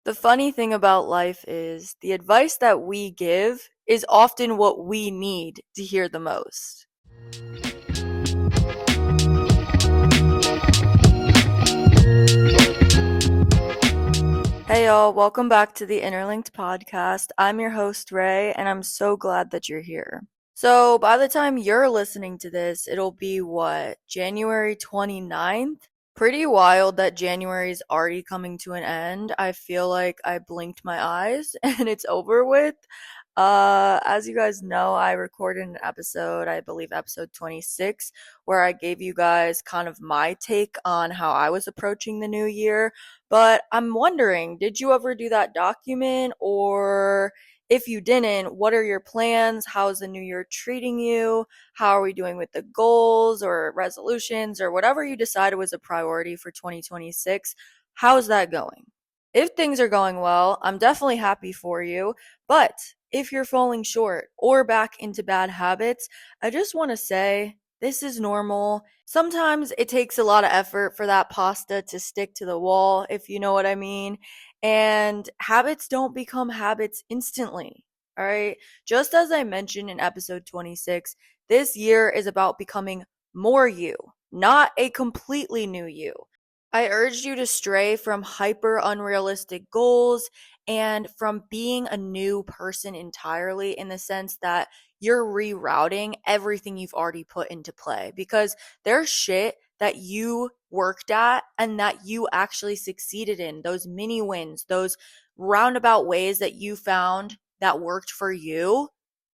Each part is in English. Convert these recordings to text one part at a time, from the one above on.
The funny thing about life is the advice that we give is often what we need to hear the most. Hey y'all, welcome back to the Interlinked podcast. I'm your host Ray, and I'm so glad that you're here. So, by the time you're listening to this, it'll be January 29th? Pretty wild that January is already coming to an end. I feel like I blinked my eyes and it's over with. As you guys know, I recorded an episode, I believe episode 26, where I gave you guys kind of my take on how I was approaching the new year. But I'm wondering, did you ever do that document? Or if you didn't, what are your plans? How's the new year treating you? How are we doing with the goals or resolutions or whatever you decided was a priority for 2026? How's that going? If things are going well, I'm definitely happy for you. But if you're falling short or back into bad habits, I just want to say this is normal. Sometimes it takes a lot of effort for that pasta to stick to the wall, if you know what I mean. And habits don't become habits instantly. All right. Just as I mentioned in episode 26, this year is about becoming more you, not a completely new you. I urged you to stray from hyper unrealistic goals and from being a new person entirely, in the sense that you're rerouting everything you've already put into play, because there's shit that you worked at and that you actually succeeded in, those mini wins, those roundabout ways that you found that worked for you.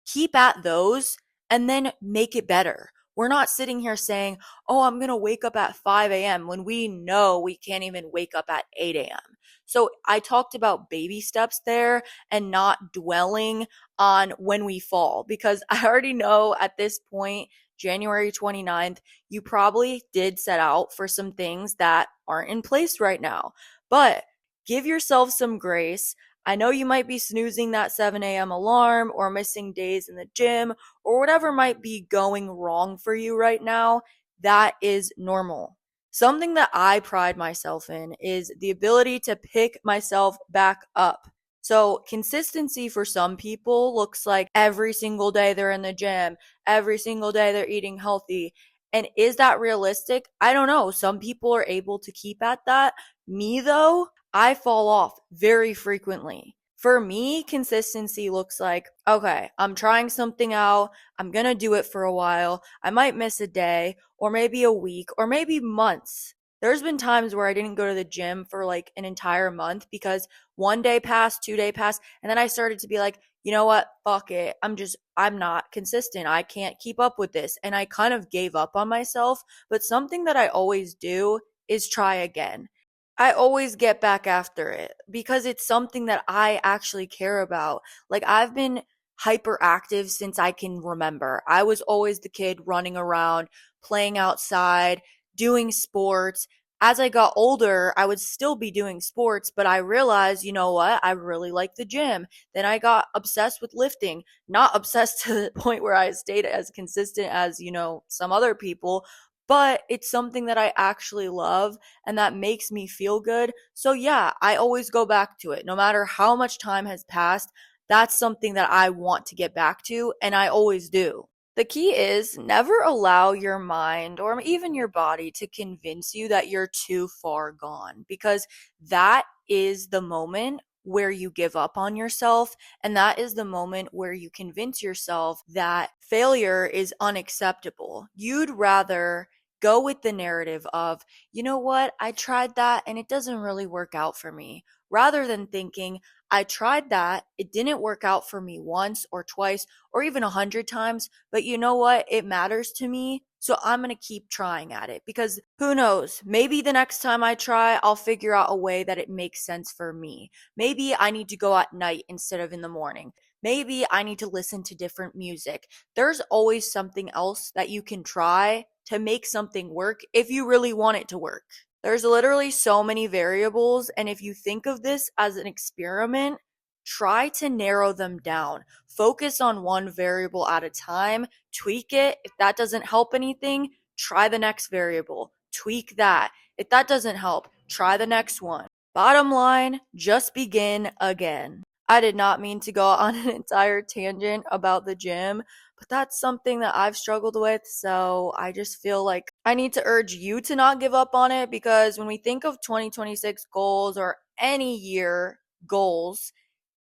Keep at those and then make it better. We're not sitting here saying, oh, I'm going to wake up at 5 a.m. when we know we can't even wake up at 8 a.m. So I talked about baby steps there and not dwelling on when we fall, because I already know at this point, January 29th, you probably did set out for some things that aren't in place right now. But give yourself some grace. I know you might be snoozing that 7 a.m. alarm or missing days in the gym or whatever might be going wrong for you right now. That is normal. Something that I pride myself in is the ability to pick myself back up. So consistency for some people looks like every single day they're in the gym, every single day they're eating healthy. And is that realistic? I don't know. Some people are able to keep at that. Me though, I fall off very frequently. For me, consistency looks like, okay, I'm trying something out. I'm going to do it for a while. I might miss a day or maybe a week or maybe months. There's been times where I didn't go to the gym for like an entire month because one day passed, 2 day passed, and then I started to be like, you know what? Fuck it. I'm not consistent. I can't keep up with this. And I kind of gave up on myself. But something that I always do is try again. I always get back after it because it's something that I actually care about. Like, I've been hyperactive since I can remember. I was always the kid running around, playing outside, doing sports. As I got older, I would still be doing sports, but I realized, you know what? I really like the gym. Then I got obsessed with lifting, not obsessed to the point where I stayed as consistent as, some other people, but it's something that I actually love and that makes me feel good. So yeah, I always go back to it. No matter how much time has passed, that's something that I want to get back to, and I always do. The key is never allow your mind or even your body to convince you that you're too far gone, because that is the moment where you give up on yourself, and that is the moment where you convince yourself that failure is unacceptable. You'd rather go with the narrative of, you know what, I tried that and it doesn't really work out for me, rather than thinking, I tried that, it didn't work out for me once or twice or even 100 times, but you know what, it matters to me, so I'm going to keep trying at it, because who knows, maybe the next time I try, I'll figure out a way that it makes sense for me. Maybe I need to go at night instead of in the morning. Maybe I need to listen to different music. There's always something else that you can try to make something work if you really want it to work. There's literally so many variables, and if you think of this as an experiment, try to narrow them down. Focus on one variable at a time, tweak it. If that doesn't help anything, try the next variable, tweak that. If that doesn't help, try the next one. Bottom line, just begin again. I did not mean to go on an entire tangent about the gym, but that's something that I've struggled with. So I just feel like I need to urge you to not give up on it, because when we think of 2026 goals or any year goals,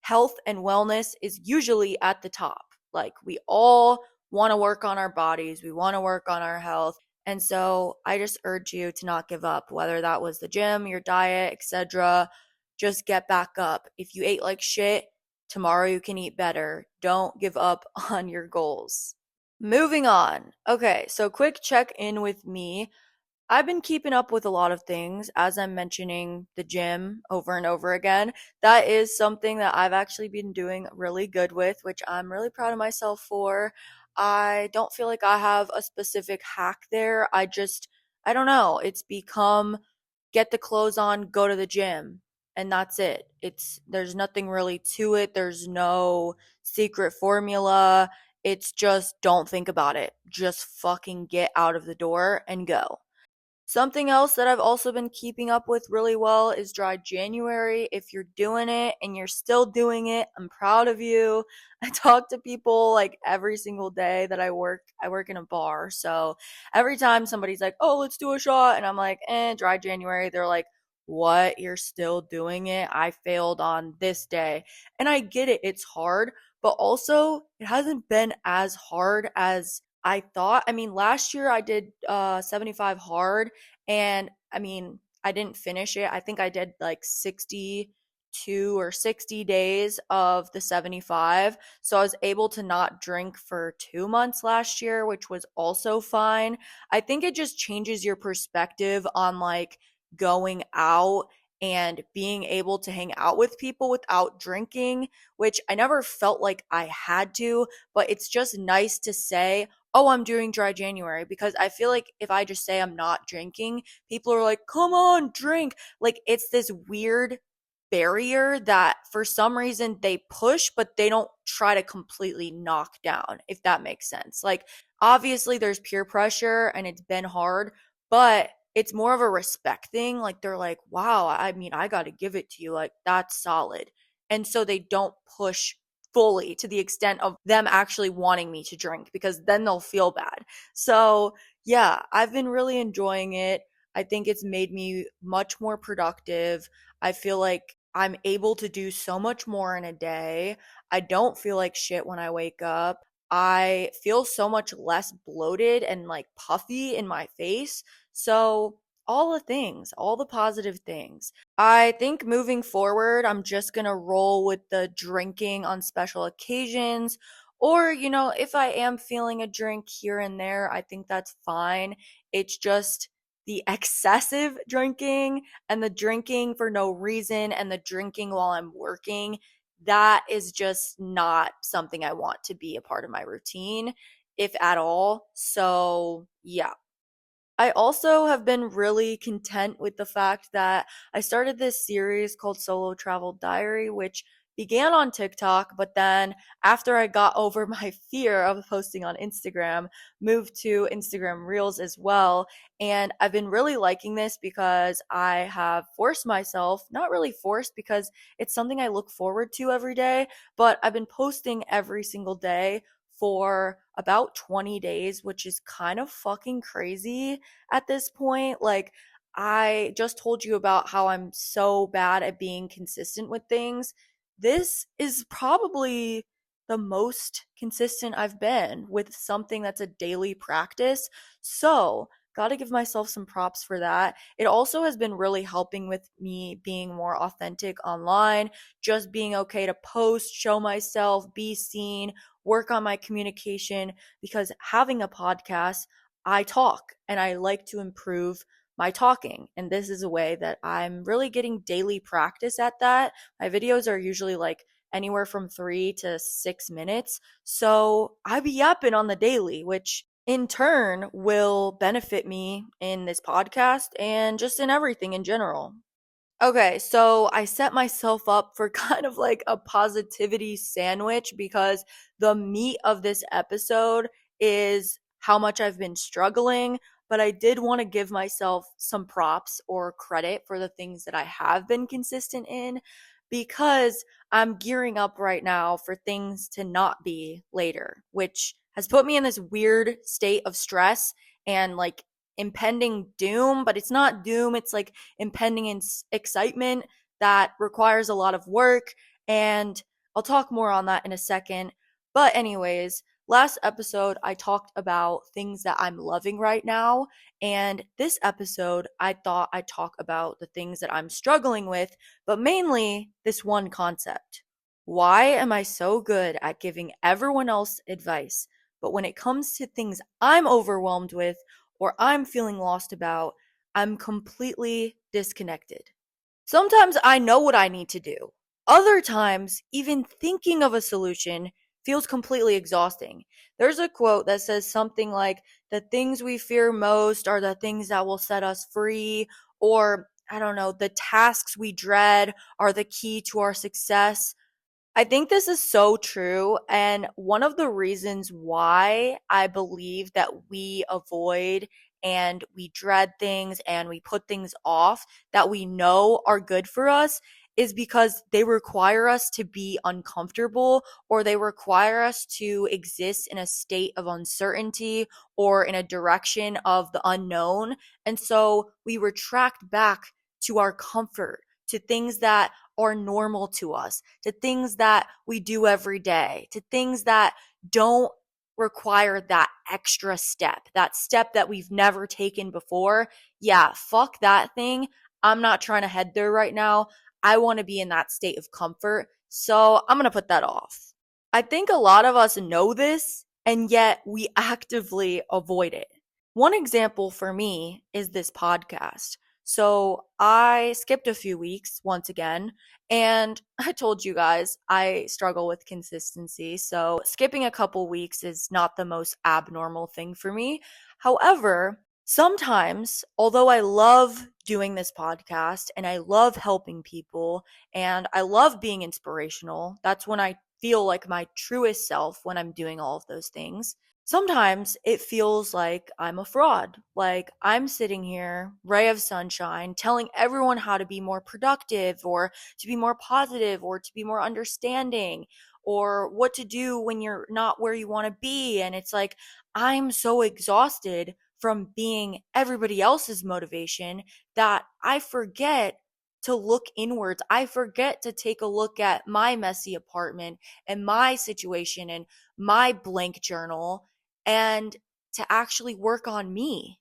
health and wellness is usually at the top. Like, we all want to work on our bodies, we want to work on our health. And so I just urge you to not give up, whether that was the gym, your diet, etc. Just get back up. If you ate like shit, tomorrow you can eat better. Don't give up on your goals. Moving on. Okay, so quick check in with me. I've been keeping up with a lot of things, as I'm mentioning the gym over and over again. That is something that I've actually been doing really good with, which I'm really proud of myself for. I don't feel like I have a specific hack there. I don't know. It's become get the clothes on, go to the gym, and that's it. There's nothing really to it. There's no secret formula. It's just don't think about it. Just fucking get out of the door and go. Something else that I've also been keeping up with really well is Dry January. If you're doing it and you're still doing it, I'm proud of you. I talk to people like every single day that I work. I work in a bar. So every time somebody's like, oh, let's do a shot. And I'm like, Dry January. They're like, what? You're still doing it? I failed on this day. And I get it. It's hard, but also it hasn't been as hard as I thought. I mean, last year I did 75 hard, and I mean, I didn't finish it. I think I did like 62 or 60 days of the 75. So I was able to not drink for 2 months last year, which was also fine. I think it just changes your perspective on like going out and being able to hang out with people without drinking, which I never felt like I had to, but it's just nice to say, oh, I'm doing Dry January, because I feel like if I just say I'm not drinking, people are like, come on, drink. Like, it's this weird barrier that for some reason they push, but they don't try to completely knock down, if that makes sense. Like, obviously, there's peer pressure and it's been hard, but it's more of a respect thing. Like, they're like, wow, I mean, I got to give it to you. Like, that's solid. And so they don't push fully to the extent of them actually wanting me to drink, because then they'll feel bad. So, yeah, I've been really enjoying it. I think it's made me much more productive. I feel like I'm able to do so much more in a day. I don't feel like shit when I wake up. I feel so much less bloated and like puffy in my face. So, all the things, all the positive things. I think moving forward, I'm just gonna roll with the drinking on special occasions. Or, if I am feeling a drink here and there, I think that's fine. It's just the excessive drinking and the drinking for no reason and the drinking while I'm working. That is just not something I want to be a part of my routine, if at all. So, yeah. I also have been really content with the fact that I started this series called Solo Travel Diary, which began on TikTok, but then after I got over my fear of posting on Instagram, moved to Instagram Reels as well. And I've been really liking this because I have forced myself, not really forced because it's something I look forward to every day, but I've been posting every single day for about 20 days, which is kind of fucking crazy at this point. Like, I just told you about how I'm so bad at being consistent with things. This is probably the most consistent I've been with something that's a daily practice. So, got to give myself some props for that. It also has been really helping with me being more authentic online, just being okay to post, show myself, be seen, work on my communication, because having a podcast, I talk and I like to improve my talking. And this is a way that I'm really getting daily practice at that. My videos are usually like anywhere from 3 to 6 minutes. So I be yapping on the daily, which in turn will benefit me in this podcast and just in everything in general. Okay, so I set myself up for kind of like a positivity sandwich, because the meat of this episode is how much I've been struggling, but I did want to give myself some props or credit for the things that I have been consistent in, because I'm gearing up right now for things to not be later, which has put me in this weird state of stress and like impending doom. But it's not doom, it's like impending excitement that requires a lot of work. And I'll talk more on that in a second. But, anyways, last episode I talked about things that I'm loving right now. And this episode, I thought I'd talk about the things that I'm struggling with, but mainly this one concept. Why am I so good at giving everyone else advice, but when it comes to things I'm overwhelmed with or I'm feeling lost about, I'm completely disconnected? Sometimes I know what I need to do. Other times, even thinking of a solution feels completely exhausting. There's a quote that says something like, the things we fear most are the things that will set us free, or I don't know, the tasks we dread are the key to our success. I think this is so true. And one of the reasons why I believe that we avoid and we dread things and we put things off that we know are good for us is because they require us to be uncomfortable, or they require us to exist in a state of uncertainty or in a direction of the unknown. And so we retract back to our comfort, to things that are normal to us, to things that we do every day, to things that don't require that extra step, that step that we've never taken before. Yeah, fuck that thing. I'm not trying to head there right now. I want to be in that state of comfort. So I'm going to put that off. I think a lot of us know this, and yet we actively avoid it. One example for me is this podcast. So I skipped a few weeks once again, and I told you guys I struggle with consistency. So skipping a couple weeks is not the most abnormal thing for me. However, sometimes, although I love doing this podcast and I love helping people and I love being inspirational, that's when I feel like my truest self, when I'm doing all of those things. Sometimes it feels like I'm a fraud. Like I'm sitting here, ray of sunshine, telling everyone how to be more productive or to be more positive or to be more understanding or what to do when you're not where you want to be. And it's like I'm so exhausted from being everybody else's motivation that I forget to look inwards. I forget to take a look at my messy apartment and my situation and my blank journal and to actually work on me.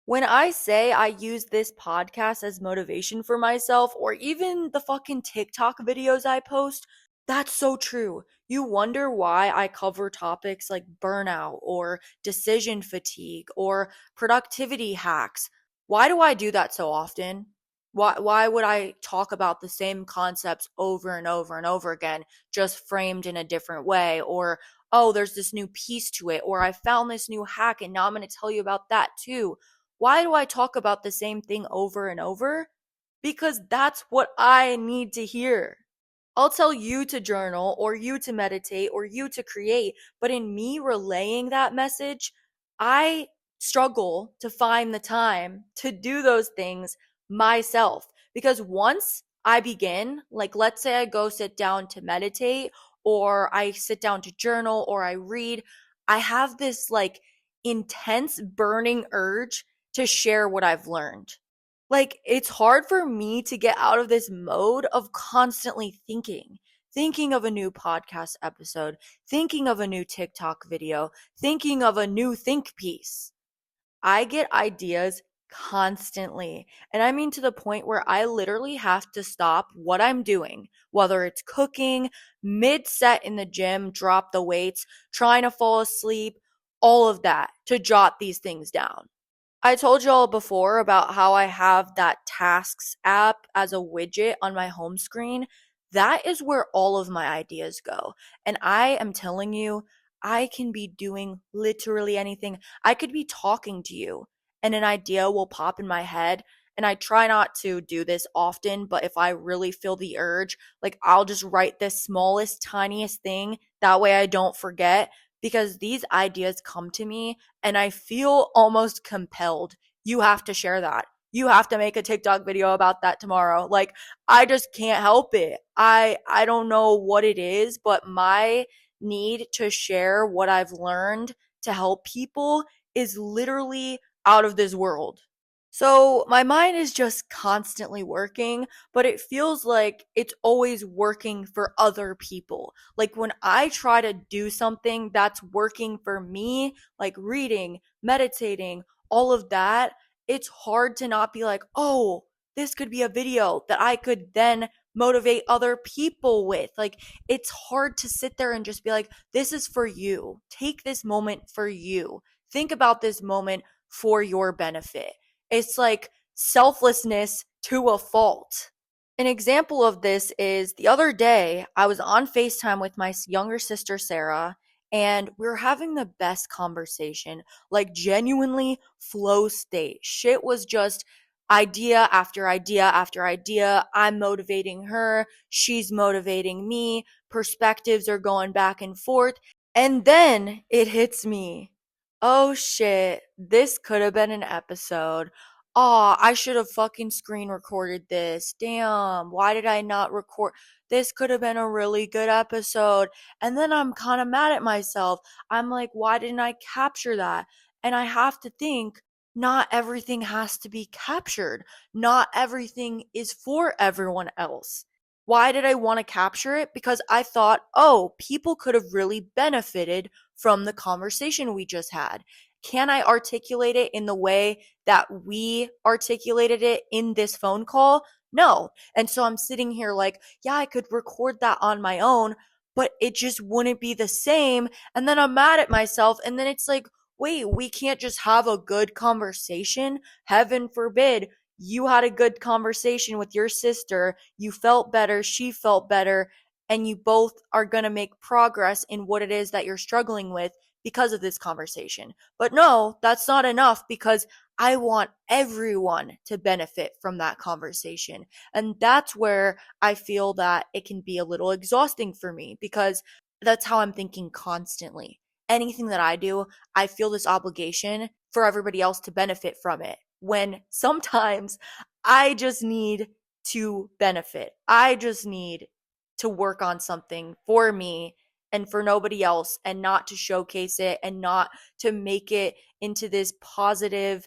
When I say I use this podcast as motivation for myself, or even the fucking TikTok videos I post, that's so true. You wonder why I cover topics like burnout or decision fatigue or productivity hacks. Why do I do that so often? Why would I talk about the same concepts over and over and over again, just framed in a different way? Or, oh, there's this new piece to it, or I found this new hack and now I'm going to tell you about that too. Why do I talk about the same thing over and over? Because that's what I need to hear. I'll tell you to journal or you to meditate or you to create, but in me relaying that message, I struggle to find the time to do those things myself. Because once I begin, like let's say I go sit down to meditate or I sit down to journal or I read, I have this like intense burning urge to share what I've learned. Like, it's hard for me to get out of this mode of constantly thinking of a new podcast episode, thinking of a new TikTok video, thinking of a new think piece. I get ideas constantly. And I mean to the point where I literally have to stop what I'm doing, whether it's cooking, mid set in the gym, drop the weights, trying to fall asleep, all of that to jot these things down. I told y'all before about how I have that tasks app as a widget on my home screen. That is where all of my ideas go. And I am telling you, I can be doing literally anything. I could be talking to you and an idea will pop in my head. And I try not to do this often, but if I really feel the urge, like I'll just write the smallest, tiniest thing. That way I don't forget, because these ideas come to me and I feel almost compelled. You have to share that. You have to make a TikTok video about that tomorrow. Like, I just can't help it. I don't know what it is, but my need to share what I've learned to help people is literally out of this world. So my mind is just constantly working, but it feels like it's always working for other people. Like when I try to do something that's working for me, like reading, meditating, all of that, it's hard to not be like, oh, this could be a video that I could then motivate other people with. Like, it's hard to sit there and just be like, this is for you. Take this moment for you. Think about this moment for your benefit. It's like selflessness to a fault. An example of this is the other day, I was on FaceTime with my younger sister, Sarah, and we were having the best conversation, like genuinely flow state. Shit was just idea after idea after idea. I'm motivating her, she's motivating me, perspectives are going back and forth. And then it hits me. Oh shit, this could have been an episode. Aw, I should have fucking screen recorded this. Damn, why did I not record? This could have been a really good episode. And then I'm kind of mad at myself. I'm like, why didn't I capture that? And I have to think, not everything has to be captured. Not everything is for everyone else. Why did I want to capture it? Because I thought, oh, people could have really benefited from the conversation we just had. Can I articulate it in the way that we articulated it in this phone call? No. And so I'm sitting here like, yeah, I could record that on my own, but it just wouldn't be the same. And then I'm mad at myself. And then it's like, wait, we can't just have a good conversation. Heaven forbid you had a good conversation with your sister. You felt better. She felt better. And you both are going to make progress in what it is that you're struggling with because of this conversation. But no, that's not enough because I want everyone to benefit from that conversation. And that's where I feel that it can be a little exhausting for me because that's how I'm thinking constantly. Anything that I do, I feel this obligation for everybody else to benefit from it. When sometimes I just need to benefit. I just need to work on something for me and for nobody else, and not to showcase it and not to make it into this positive,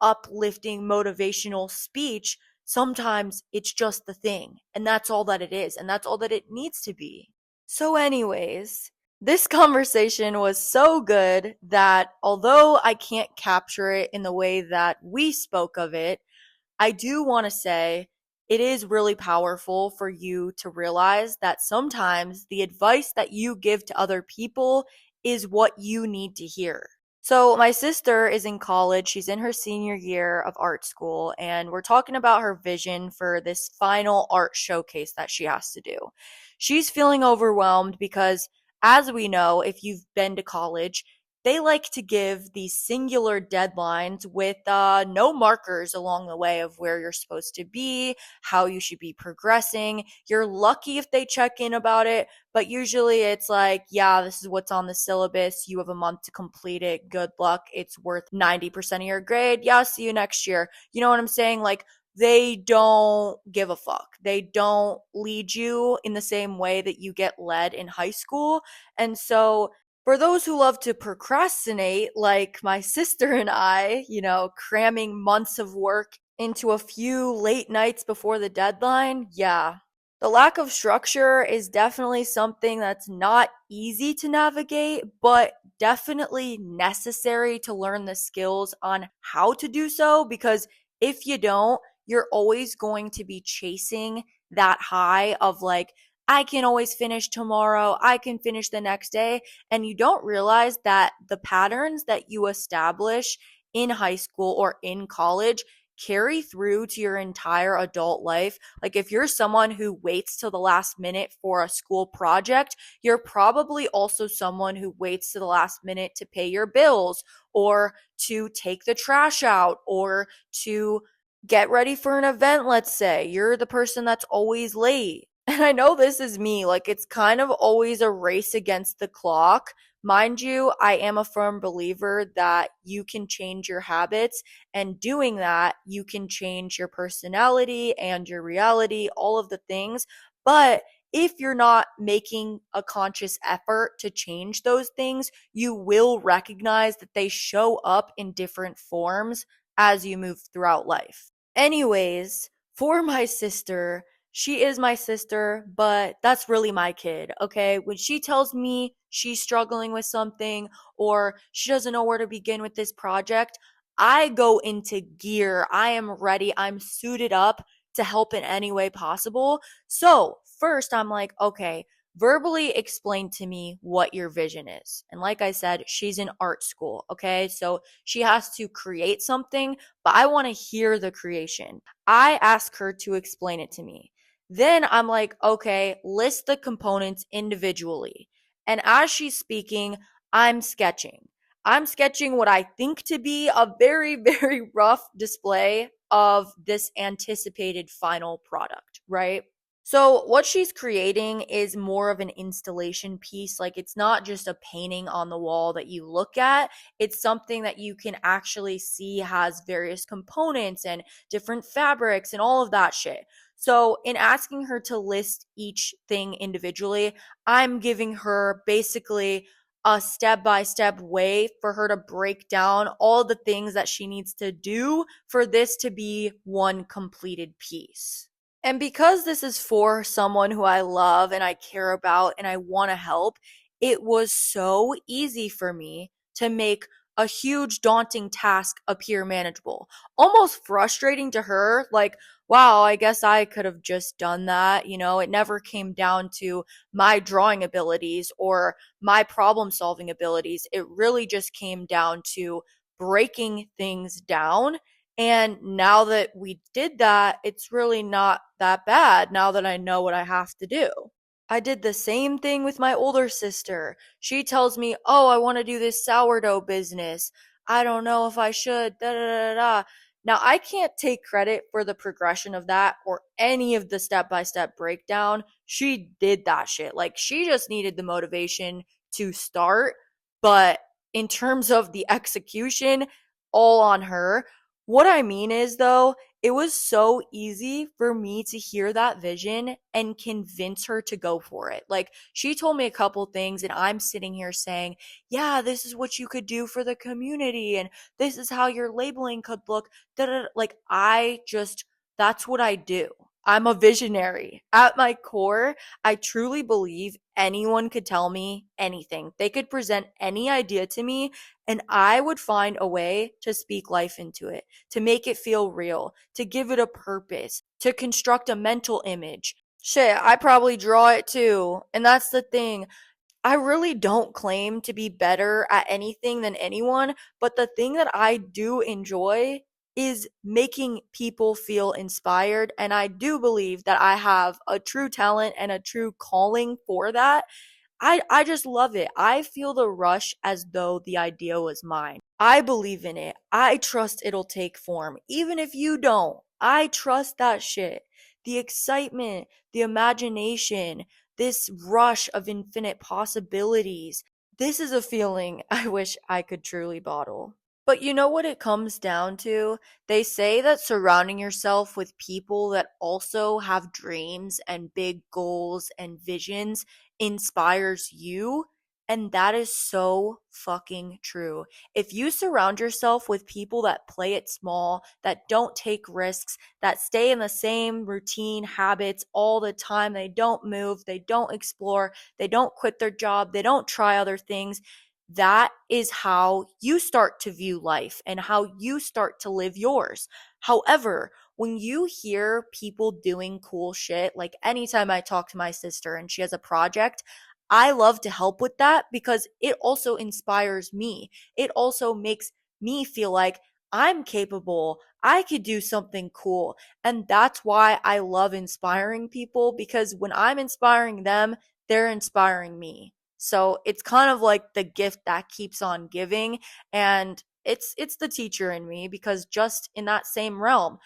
uplifting, motivational speech. Sometimes it's just the thing, and that's all that it is, and that's all that it needs to be. So, anyways, this conversation was so good that although I can't capture it in the way that we spoke of it, I do want to say it is really powerful for you to realize that sometimes the advice that you give to other people is what you need to hear. So, my sister is in college. She's in her senior year of art school, and we're talking about her vision for this final art showcase that she has to do. She's feeling overwhelmed because, as we know, if you've been to college, they like to give these singular deadlines with no markers along the way of where you're supposed to be, how you should be progressing. You're lucky if they check in about it, but usually it's like, yeah, this is what's on the syllabus. You have a month to complete it. Good luck. It's worth 90% of your grade. Yeah, see you next year. You know what I'm saying? Like, they don't give a fuck. They don't lead you in the same way that you get led in high school. And so for those who love to procrastinate, like my sister and I, cramming months of work into a few late nights before the deadline, yeah. The lack of structure is definitely something that's not easy to navigate, but definitely necessary to learn the skills on how to do so, because if you don't, you're always going to be chasing that high of like, I can always finish tomorrow, I can finish the next day. And you don't realize that the patterns that you establish in high school or in college carry through to your entire adult life. Like if you're someone who waits till the last minute for a school project, you're probably also someone who waits to the last minute to pay your bills or to take the trash out or to get ready for an event. Let's say you're the person that's always late. And I know this is me, like it's kind of always a race against the clock. Mind you, I am a firm believer that you can change your habits, and doing that, you can change your personality and your reality, all of the things. But if you're not making a conscious effort to change those things, you will recognize that they show up in different forms as you move throughout life. Anyways, for my sister, she is my sister, but that's really my kid, okay? When she tells me she's struggling with something or she doesn't know where to begin with this project, I go into gear. I am ready. I'm suited up to help in any way possible. So, first, I'm like, okay, verbally explain to me what your vision is. And like I said, she's in art school, okay? So she has to create something, but I want to hear the creation. I ask her to explain it to me. Then I'm like, okay, list the components individually. And as she's speaking, I'm sketching. I'm sketching what I think to be a very, very rough display of this anticipated final product, right? So, what she's creating is more of an installation piece. Like, it's not just a painting on the wall that you look at, it's something that you can actually see has various components and different fabrics and all of that shit. So, in asking her to list each thing individually, I'm giving her basically a step by step way for her to break down all the things that she needs to do for this to be one completed piece. And because this is for someone who I love and I care about and I want to help, it was so easy for me to make a huge daunting task appear manageable. Almost frustrating to her, like, wow, I guess I could have just done that. You know, it never came down to my drawing abilities or my problem solving abilities. It really just came down to breaking things down, and now that we did that, it's really not that bad now that I know what I have to do. I did the same thing with my older sister. She tells me, "Oh, I want to do this sourdough business. I don't know if I should." Da da da da. Now, I can't take credit for the progression of that or any of the step by step breakdown. She did that shit. Like, she just needed the motivation to start. But in terms of the execution, all on her. What I mean is, though, it was so easy for me to hear that vision and convince her to go for it. Like, she told me a couple things, and I'm sitting here saying, yeah, this is what you could do for the community, and this is how your labeling could look. Da-da-da. Like, that's what I do. I'm a visionary. At my core, I truly believe anyone could tell me anything. They could present any idea to me, and I would find a way to speak life into it, to make it feel real, to give it a purpose, to construct a mental image. Shit, I probably draw it too. And that's the thing. I really don't claim to be better at anything than anyone, but the thing that I do enjoy is making people feel inspired. And I do believe that I have a true talent and a true calling for that. I just love it. I feel the rush as though the idea was mine. I believe in it. I trust it'll take form. Even if you don't, I trust that shit. The excitement, the imagination, this rush of infinite possibilities. This is a feeling I wish I could truly bottle. But you know what it comes down to? They say that surrounding yourself with people that also have dreams and big goals and visions inspires you. And that is so fucking true. If you surround yourself with people that play it small, that don't take risks, that stay in the same routine habits all the time, they don't move, they don't explore, they don't quit their job, they don't try other things, that is how you start to view life and how you start to live yours. However, when you hear people doing cool shit, like anytime I talk to my sister and she has a project, I love to help with that because it also inspires me. It also makes me feel like I'm capable. I could do something cool. And that's why I love inspiring people, because when I'm inspiring them, they're inspiring me. So it's kind of like the gift that keeps on giving, and it's the teacher in me, because just in that same realm,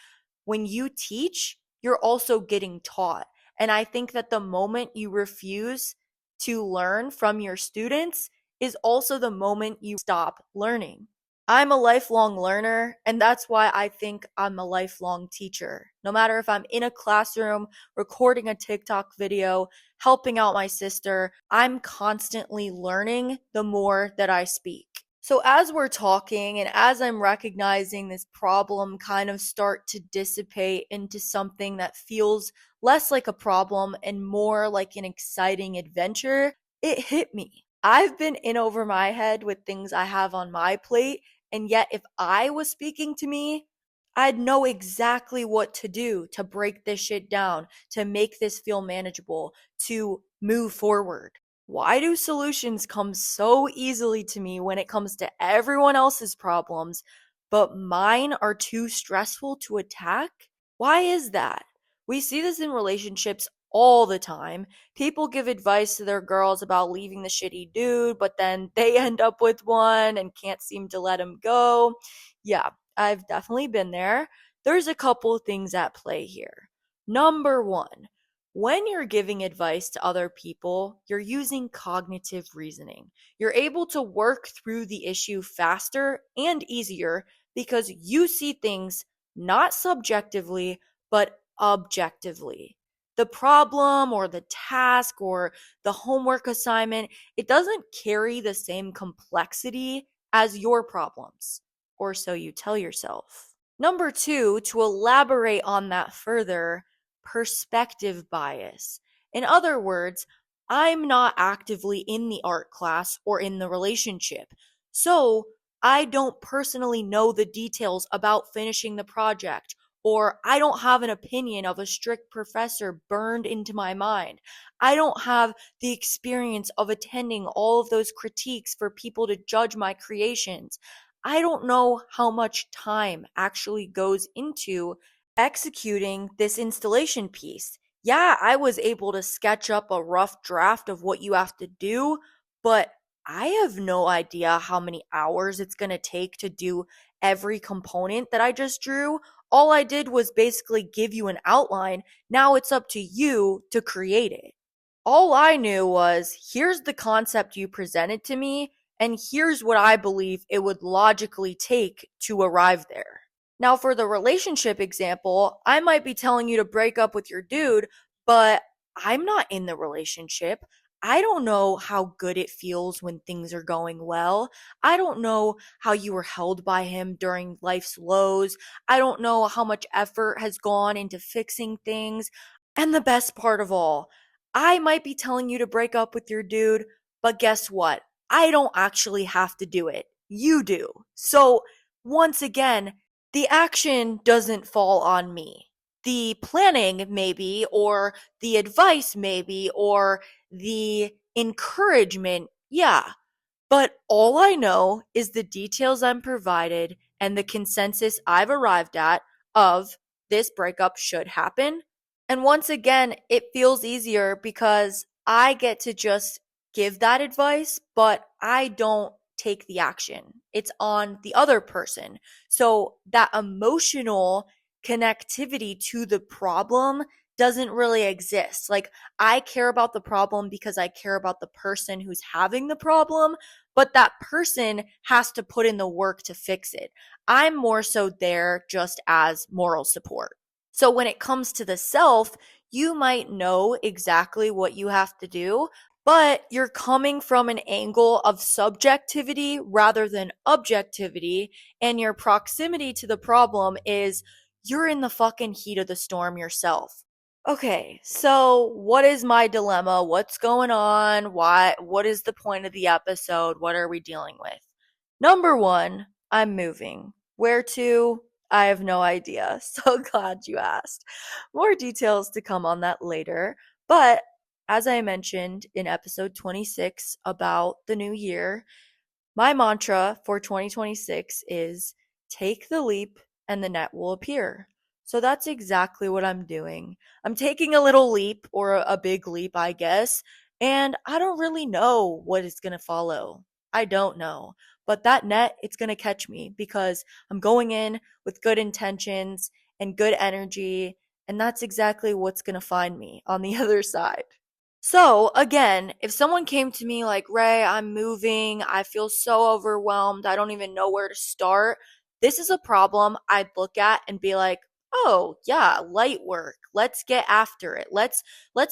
when you teach, you're also getting taught. And I think that the moment you refuse to learn from your students is also the moment you stop learning. I'm a lifelong learner, and that's why I think I'm a lifelong teacher. No matter if I'm in a classroom, recording a TikTok video, helping out my sister, I'm constantly learning the more that I speak. So, as we're talking and as I'm recognizing this problem kind of start to dissipate into something that feels less like a problem and more like an exciting adventure, it hit me. I've been in over my head with things I have on my plate, and yet if I was speaking to me, I'd know exactly what to do to break this shit down, to make this feel manageable, to move forward. Why do solutions come so easily to me when it comes to everyone else's problems, but mine are too stressful to attack? Why is that? We see this in relationships all the time. People give advice to their girls about leaving the shitty dude, but then they end up with one and can't seem to let him go. Yeah, I've definitely been there. There's a couple things at play here. Number one, when you're giving advice to other people, you're using cognitive reasoning. You're able to work through the issue faster and easier because you see things not subjectively, but objectively. The problem or the task or the homework assignment, it doesn't carry the same complexity as your problems, or so you tell yourself. Number two, to elaborate on that further, perspective bias. In other words, I'm not actively in the art class or in the relationship. So I don't personally know the details about finishing the project, or I don't have an opinion of a strict professor burned into my mind. I don't have the experience of attending all of those critiques for people to judge my creations. I don't know how much time actually goes into executing this installation piece. Yeah, I was able to sketch up a rough draft of what you have to do, but I have no idea how many hours it's going to take to do every component that I just drew. All I did was basically give you an outline. Now it's up to you to create it. All I knew was here's the concept you presented to me, and here's what I believe it would logically take to arrive there. Now, for the relationship example, I might be telling you to break up with your dude, but I'm not in the relationship. I don't know how good it feels when things are going well. I don't know how you were held by him during life's lows. I don't know how much effort has gone into fixing things. And the best part of all, I might be telling you to break up with your dude, but guess what? I don't actually have to do it. You do. So, once again, the action doesn't fall on me. The planning, maybe, or the advice, maybe, or the encouragement, yeah. But all I know is the details I'm provided and the consensus I've arrived at of this breakup should happen. And once again, it feels easier because I get to just give that advice, but I don't take the action. It's on the other person. So that emotional connectivity to the problem doesn't really exist. Like, I care about the problem because I care about the person who's having the problem, but that person has to put in the work to fix it. I'm more so there just as moral support. So when it comes to the self, you might know exactly what you have to do, but you're coming from an angle of subjectivity rather than objectivity, and your proximity to the problem is you're in the fucking heat of the storm yourself. Okay, so what is my dilemma? What's going on? What is the point of the episode? What are we dealing with? Number one, I'm moving. Where to? I have no idea. So glad you asked. More details to come on that later. But as I mentioned in episode 26 about the new year, my mantra for 2026 is take the leap and the net will appear. So that's exactly what I'm doing. I'm taking a little leap, or a big leap, I guess, and I don't really know what is going to follow. I don't know. But that net, it's going to catch me because I'm going in with good intentions and good energy, And that's exactly what's going to find me on the other side. So, again, if someone came to me like, Ray, I'm moving, I feel so overwhelmed, I don't even know where to start, this is a problem I'd look at and be like, oh, yeah, light work. Let's get after it. Let's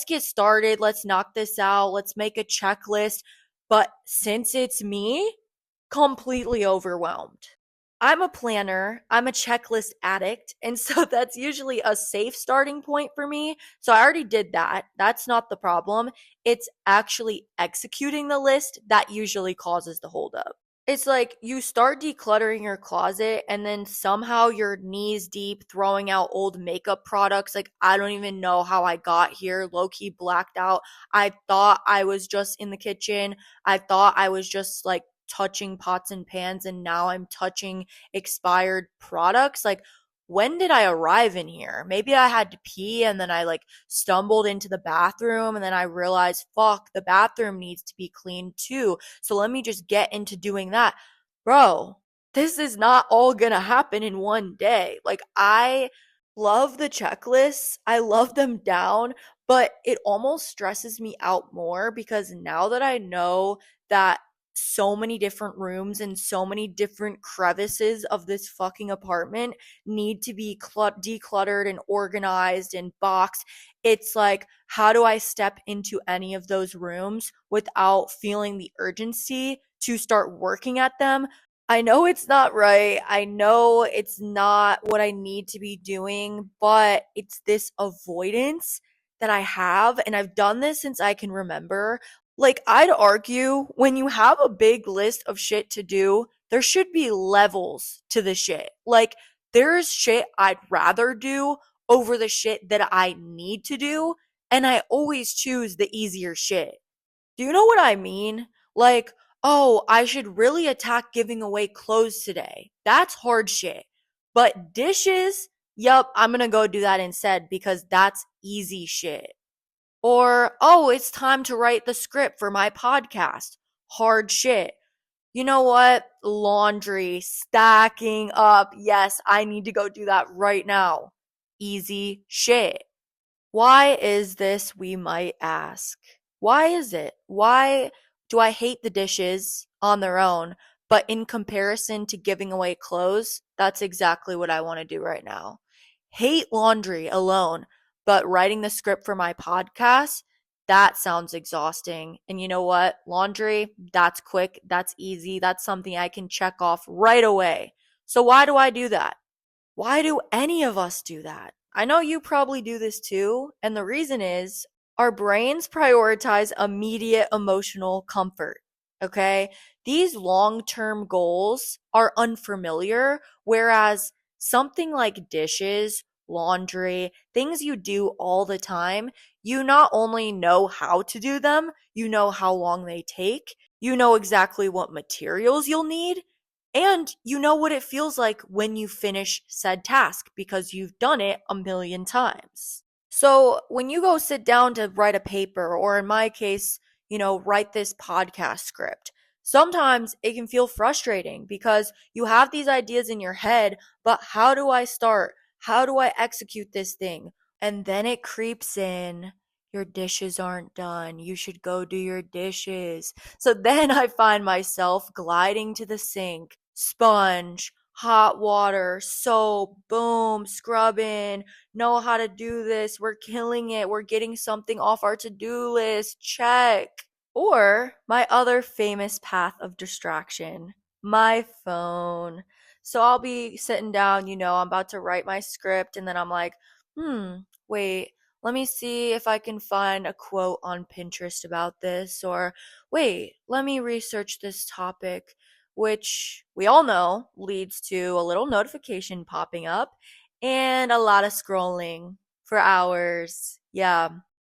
get started. Let's knock this out. Let's make a checklist. But since it's me, completely overwhelmed. I'm a planner, I'm a checklist addict, and so that's usually a safe starting point for me. So I already did that. That's not the problem. It's actually executing the list that usually causes the holdup. It's like you start decluttering your closet and then somehow you're knees deep throwing out old makeup products. Like, I don't even know how I got here, low key blacked out. I thought I was just in the kitchen. I thought I was just like touching pots and pans, and now I'm touching expired products. Like, when did I arrive in here? Maybe I had to pee and then I like stumbled into the bathroom and then I realized, fuck, the bathroom needs to be cleaned too. So let me just get into doing that. Bro, this is not all gonna happen in one day. Like, I love the checklists, I love them down, but it almost stresses me out more because now that I know that so many different rooms and so many different crevices of this fucking apartment need to be decluttered and organized and boxed. It's like, how do I step into any of those rooms without feeling the urgency to start working at them? I know it's not right. I know it's not what I need to be doing, but it's this avoidance that I have. And I've done this since I can remember. Like, I'd argue when you have a big list of shit to do, there should be levels to the shit. Like, there's shit I'd rather do over the shit that I need to do, and I always choose the easier shit. Do you know what I mean? Like, oh, I should really attack giving away clothes today. That's hard shit. But dishes, yup, I'm gonna go do that instead because that's easy shit. Or, oh, it's time to write the script for my podcast. Hard shit. You know what? Laundry, stacking up. Yes, I need to go do that right now. Easy shit. Why is this, we might ask? Why is it? Why do I hate the dishes on their own, but in comparison to giving away clothes, that's exactly what I want to do right now. Hate laundry alone, but writing the script for my podcast, that sounds exhausting. And you know what? Laundry, that's quick, that's easy, that's something I can check off right away. So why do I do that? Why do any of us do that? I know you probably do this too, and the reason is our brains prioritize immediate emotional comfort. Okay? These long term goals are unfamiliar, whereas something like dishes, laundry, things you do all the time, you not only know how to do them, you know how long they take, you know exactly what materials you'll need, and you know what it feels like when you finish said task because you've done it a million times. So when you go sit down to write a paper, or in my case, write this podcast script, sometimes it can feel frustrating because you have these ideas in your head, but how do I start? How do I execute this thing? And then it creeps in. Your dishes aren't done. You should go do your dishes. So then I find myself gliding to the sink, sponge, hot water, soap, boom, scrubbing, know how to do this. We're killing it. We're getting something off our to-do list. Check. Or my other famous path of distraction, my phone. So I'll be sitting down, I'm about to write my script, and then I'm like, wait, let me see if I can find a quote on Pinterest about this, or wait, let me research this topic, which we all know leads to a little notification popping up and a lot of scrolling for hours. Yeah.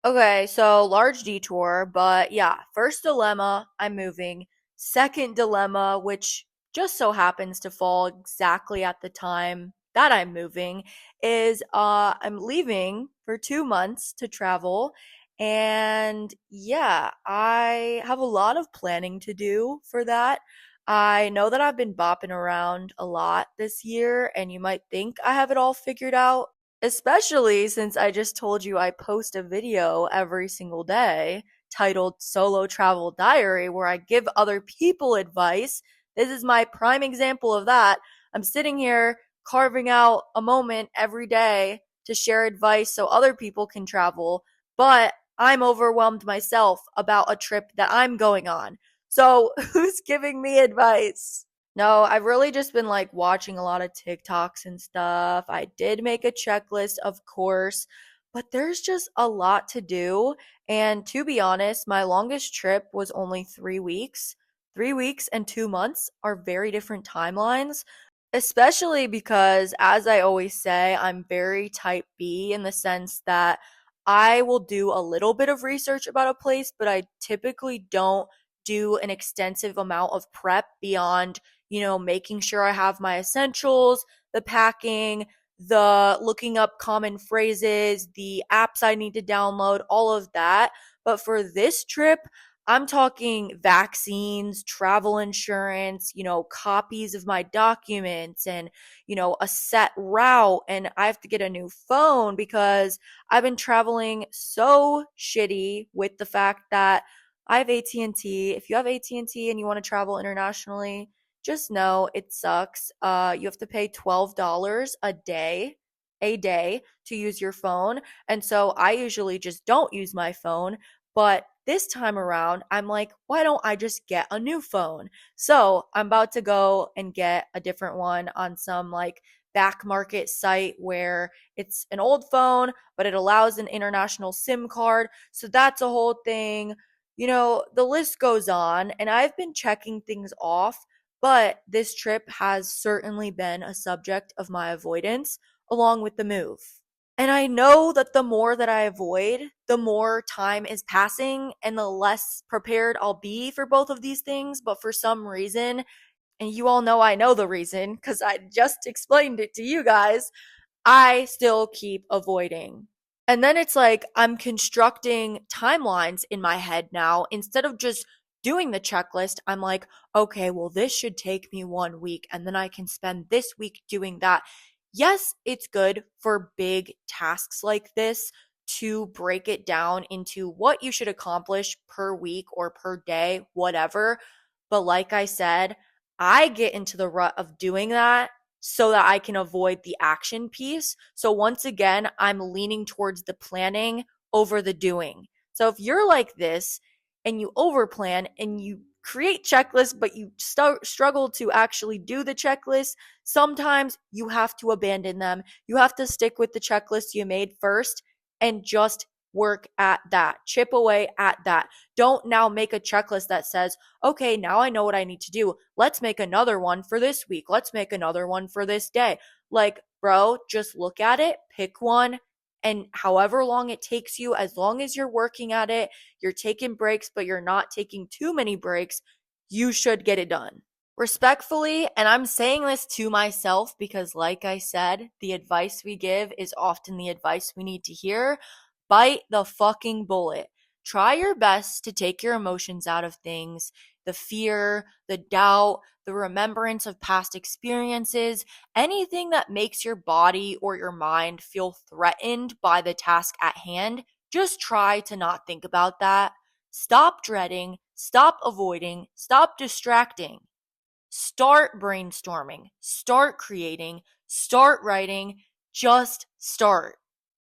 Okay, so large detour, but yeah, first dilemma, I'm moving. Second dilemma, which just so happens to fall exactly at the time that I'm moving, is I'm leaving for 2 months to travel. And yeah, I have a lot of planning to do for that. I know that I've been bopping around a lot this year, and you might think I have it all figured out, Especially since I just told you I post a video every single day titled Solo Travel Diary, where I give other people advice. This is my prime example of that. I'm sitting here carving out a moment every day to share advice so other people can travel, but I'm overwhelmed myself about a trip that I'm going on. So, who's giving me advice? No, I've really just been like watching a lot of TikToks and stuff. I did make a checklist, of course, but there's just a lot to do. And to be honest, my longest trip was only 3 weeks. 3 weeks and 2 months are very different timelines, especially because, as I always say, I'm very type B in the sense that I will do a little bit of research about a place, but I typically don't do an extensive amount of prep beyond, making sure I have my essentials, the packing, the looking up common phrases, the apps I need to download, all of that. But for this trip, I'm talking vaccines, travel insurance, copies of my documents and, a set route. And I have to get a new phone because I've been traveling so shitty with the fact that I have AT&T. If you have AT&T and T and you want to travel internationally, just know it sucks. You have to pay $12 a day to use your phone. And so I usually just don't use my phone. But this time around, I'm like, why don't I just get a new phone? So I'm about to go and get a different one on some like back market site where it's an old phone, but it allows an international SIM card. So that's a whole thing. The list goes on, and I've been checking things off, but this trip has certainly been a subject of my avoidance along with the move. And I know that the more that I avoid, the more time is passing and the less prepared I'll be for both of these things. But for some reason, and you all know I know the reason because I just explained it to you guys, I still keep avoiding. And then it's like I'm constructing timelines in my head now. Instead of just doing the checklist, I'm like, okay, well, this should take me 1 week, and then I can spend this week doing that. Yes, it's good for big tasks like this to break it down into what you should accomplish per week or per day, whatever. But like I said, I get into the rut of doing that so that I can avoid the action piece. So once again, I'm leaning towards the planning over the doing. So if you're like this and you overplan and you create checklists, but you struggle to actually do the checklist, sometimes you have to abandon them. You have to stick with the checklist you made first and just work at that, chip away at that. Don't now make a checklist that says, okay, now I know what I need to do. Let's make another one for this week. Let's make another one for this day. Like, bro, just look at it, pick one, and however long it takes you, as long as you're working at it, you're taking breaks, but you're not taking too many breaks, you should get it done. Respectfully, and I'm saying this to myself because, like I said, the advice we give is often the advice we need to hear. Bite the fucking bullet. Try your best to take your emotions out of things, the fear, the doubt, the remembrance of past experiences, anything that makes your body or your mind feel threatened by the task at hand. Just try to not think about that. Stop dreading, stop avoiding, stop distracting. Start brainstorming, start creating, start writing, just start.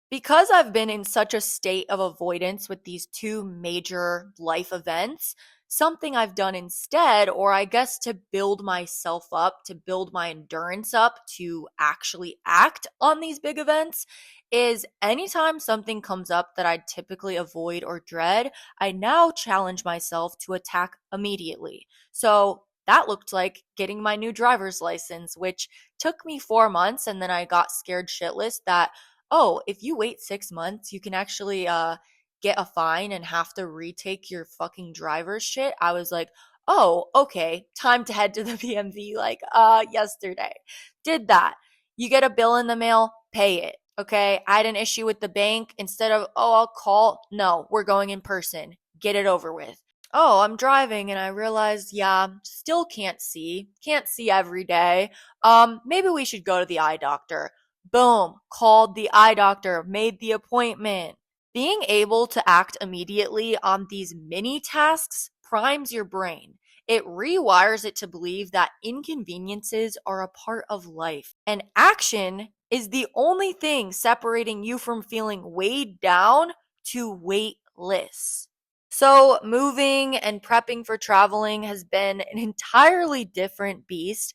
Because I've been in such a state of avoidance with these two major life events, something I've done instead, or I guess to build myself up, to build my endurance up to actually act on these big events, is anytime something comes up that I typically avoid or dread, I now challenge myself to attack immediately. So that looked like getting my new driver's license, which took me 4 months, and then I got scared shitless that, oh, if you wait 6 months, you can actually get a fine and have to retake your fucking driver's shit. I was like, oh, okay, time to head to the BMV like yesterday. Did that. You get a bill in the mail, pay it. Okay. I had an issue with the bank. Instead of, oh, I'll call. No, we're going in person. Get it over with. Oh, I'm driving and I realized, yeah, still can't see. Can't see every day. Maybe we should go to the eye doctor. Boom, called the eye doctor, made the appointment. Being able to act immediately on these mini tasks primes your brain. It rewires it to believe that inconveniences are a part of life. And action is the only thing separating you from feeling weighed down to weightless. So, moving and prepping for traveling has been an entirely different beast,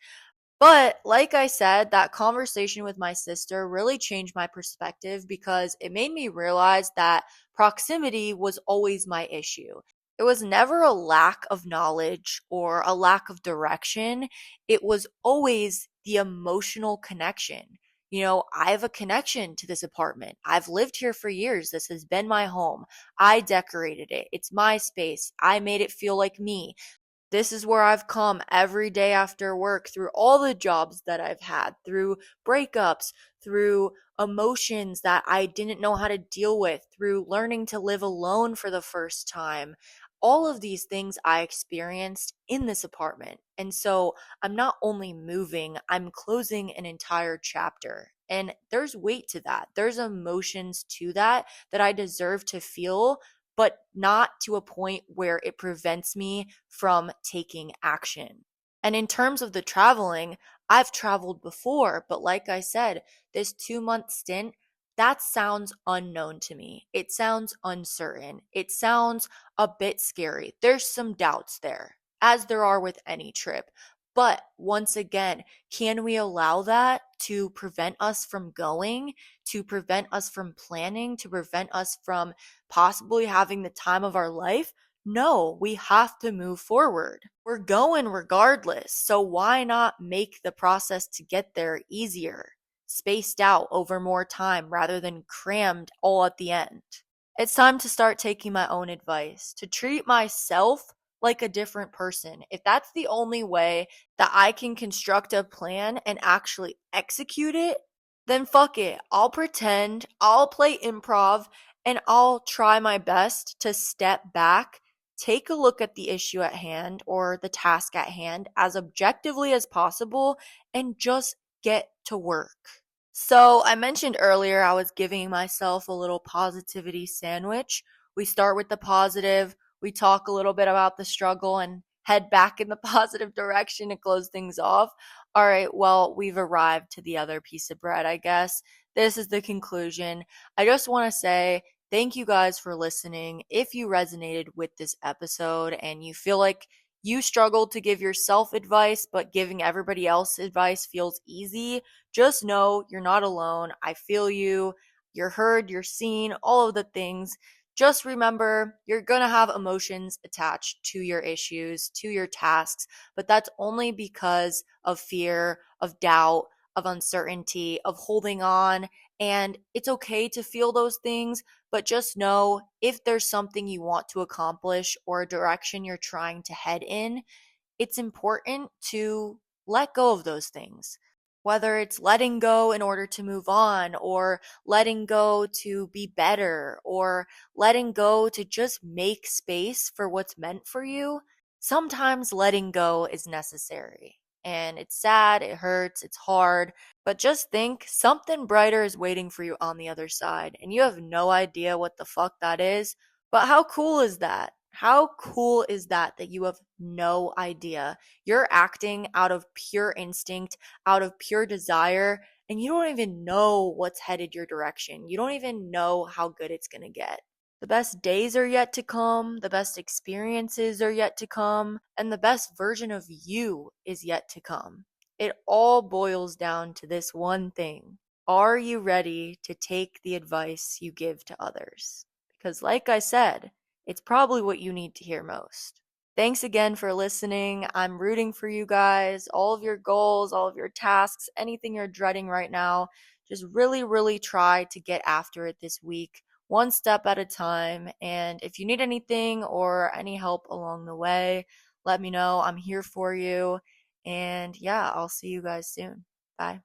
but like I said, that conversation with my sister really changed my perspective because it made me realize that proximity was always my issue. It was never a lack of knowledge or a lack of direction. It was always the emotional connection. I have a connection to this apartment. I've lived here for years. This has been my home. I decorated it. It's my space. I made it feel like me. This is where I've come every day after work through all the jobs that I've had, through breakups, through emotions that I didn't know how to deal with, through learning to live alone for the first time. All of these things I experienced in this apartment. And so I'm not only moving, I'm closing an entire chapter. And there's weight to that. There's emotions to that I deserve to feel, but not to a point where it prevents me from taking action. And in terms of the traveling, I've traveled before, but like I said, this 2 month stint, that sounds unknown to me. It sounds uncertain. It sounds a bit scary. There's some doubts there, as there are with any trip. But once again, can we allow that to prevent us from going, to prevent us from planning, to prevent us from possibly having the time of our life? No, we have to move forward. We're going regardless. So why not make the process to get there easier, spaced out over more time rather than crammed all at the end? It's time to start taking my own advice, to treat myself like a different person. If that's the only way that I can construct a plan and actually execute it, then fuck it. I'll pretend, I'll play improv, and I'll try my best to step back, take a look at the issue at hand or the task at hand as objectively as possible, and just get to work. So, I mentioned earlier I was giving myself a little positivity sandwich. We start with the positive, we talk a little bit about the struggle, and head back in the positive direction to close things off. All right, well, we've arrived to the other piece of bread, I guess. This is the conclusion. I just want to say thank you guys for listening. If you resonated with this episode and you feel like you struggled to give yourself advice, but giving everybody else advice feels easy, just know you're not alone. I feel you. You're heard, you're seen, all of the things. Just remember, you're going to have emotions attached to your issues, to your tasks, but that's only because of fear, of doubt, of uncertainty, of holding on. And it's okay to feel those things, but just know if there's something you want to accomplish or a direction you're trying to head in, it's important to let go of those things. Whether it's letting go in order to move on, or letting go to be better, or letting go to just make space for what's meant for you, sometimes letting go is necessary. And it's sad, it hurts, it's hard, but just think something brighter is waiting for you on the other side, and you have no idea what the fuck that is. But how cool is that? How cool is that you have no idea? You're acting out of pure instinct, out of pure desire, and you don't even know what's headed your direction. You don't even know how good it's going to get. The best days are yet to come, the best experiences are yet to come, and the best version of you is yet to come. It all boils down to this one thing. Are you ready to take the advice you give to others? Because, like I said, it's probably what you need to hear most. Thanks again for listening. I'm rooting for you guys, all of your goals, all of your tasks, anything you're dreading right now. Just really, really try to get after it this week, one step at a time. And if you need anything or any help along the way, let me know. I'm here for you. And yeah, I'll see you guys soon. Bye.